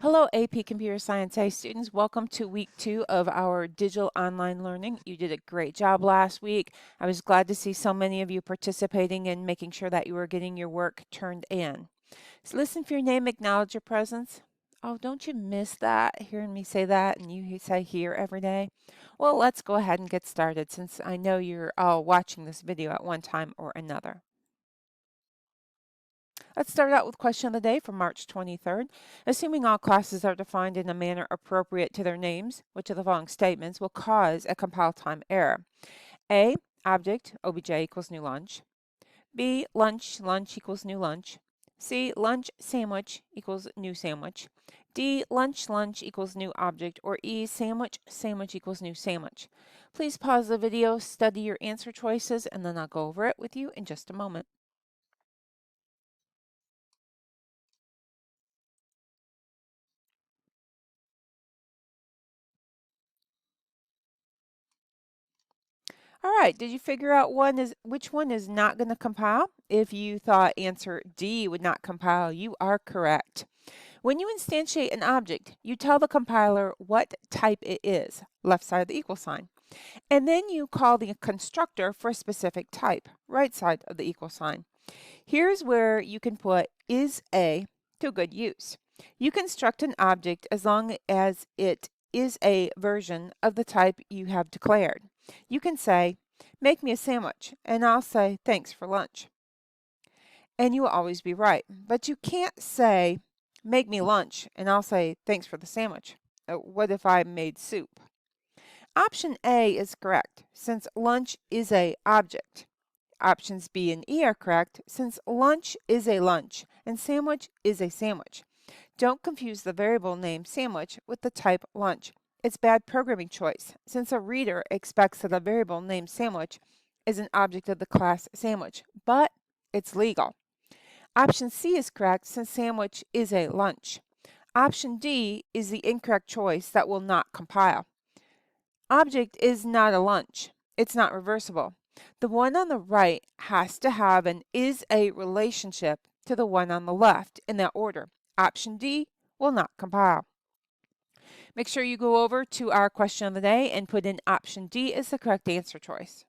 Hello, AP Computer Science A students. Welcome to week 2 of our digital online learning. You did a great job last week. I was glad to see so many of you participating and making sure that you were getting your work turned in. So listen for your name, acknowledge your presence. Oh, don't you miss that, hearing me say that and you say here every day? Well, let's go ahead and get started since I know you're all watching this video at one time or another. Let's start out with question of the day for March 23rd. Assuming all classes are defined in a manner appropriate to their names, which of the following statements will cause a compile time error? A, object, obj equals new lunch. B, lunch, lunch equals new lunch. C, lunch sandwich equals new sandwich. D, lunch, lunch equals new object. Or E, sandwich, sandwich equals new sandwich. Please pause the video, study your answer choices, and then I'll go over it with you in just a moment. All right, did you figure out which one is not going to compile? If you thought answer D would not compile, you are correct. When you instantiate an object, you tell the compiler what type it is, left side of the equal sign. And then you call the constructor for a specific type, right side of the equal sign. Here's where you can put is a to good use. You construct an object as long as it is a version of the type you have declared. You can say, make me a sandwich, and I'll say, thanks for lunch. And you will always be right. But you can't say, make me lunch, and I'll say, thanks for the sandwich. What if I made soup? Option A is correct, since lunch is a object. Options B and E are correct, since lunch is a lunch and sandwich is a sandwich. Don't confuse the variable name sandwich with the type lunch. It's bad programming choice, since a reader expects that a variable named sandwich is an object of the class sandwich, but it's legal. Option C is correct, since sandwich is a lunch. Option D is the incorrect choice that will not compile. Object is not a lunch. It's not reversible. The one on the right has to have an is a relationship to the one on the left in that order. Option D will not compile. Make sure you go over to our question of the day and put in option D as the correct answer choice.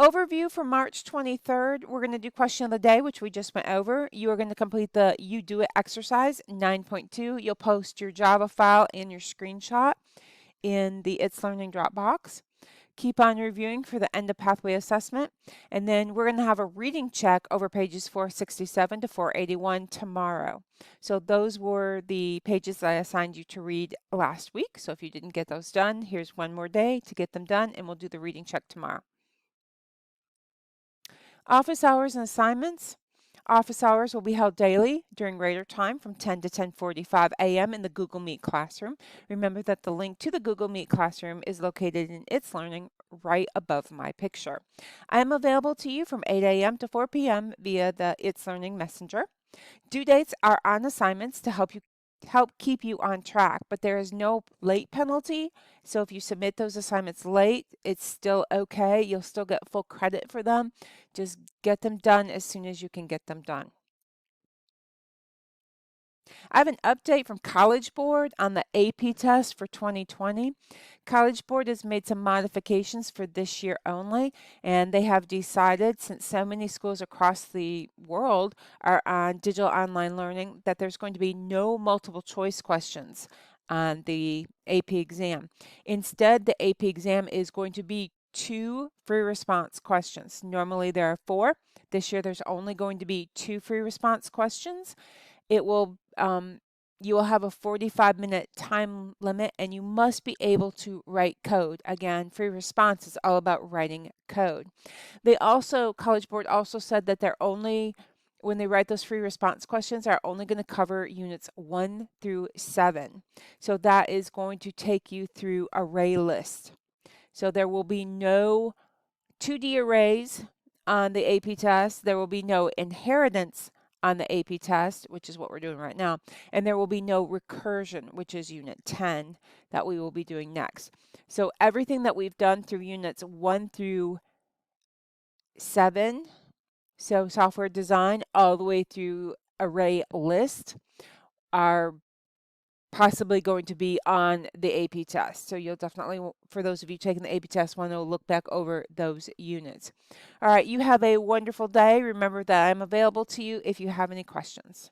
Overview for March 23rd, we're going to do question of the day, which we just went over. You are going to complete the You Do It exercise 9.2. You'll post your Java file and your screenshot in the It's Learning Dropbox. Keep on reviewing for the end of pathway assessment. And then we're going to have a reading check over pages 467 to 481 tomorrow. So those were the pages that I assigned you to read last week. So if you didn't get those done, here's one more day to get them done, and we'll do the reading check tomorrow. Office hours and assignments. Office hours will be held daily during regular time from 10 to 10:45 a.m. in the Google Meet classroom. Remember that the link to the Google Meet classroom is located in It's Learning right above my picture. I am available to you from 8 a.m. to 4 p.m. via the It's Learning Messenger. Due dates are on assignments to help keep you on track, but there is no late penalty. So if you submit those assignments late, it's still okay. You'll still get full credit for them. Just get them done as soon as you can get them done. I have an update from College Board on the AP test for 2020. College Board has made some modifications for this year only, and they have decided, since so many schools across the world are on digital online learning, that there's going to be no multiple choice questions on the AP exam. Instead, the AP exam is going to be 2 free response questions. Normally there are 4. This year there's only going to be 2 free response questions. It will you will have a 45-minute time limit, and you must be able to write code. Again, free response is all about writing code. College Board also said that when they write those free response questions, are only going to cover units 1 through 7. So that is going to take you through array list. So there will be no 2D arrays on the AP test. There will be no inheritance on the AP test, which is what we're doing right now. And there will be no recursion, which is unit 10 that we will be doing next. So everything that we've done through units 1 through 7, so software design, all the way through array list, are possibly going to be on the AP test. So you'll definitely, for those of you taking the AP test, want to look back over those units. All right, you have a wonderful day. Remember that I'm available to you if you have any questions.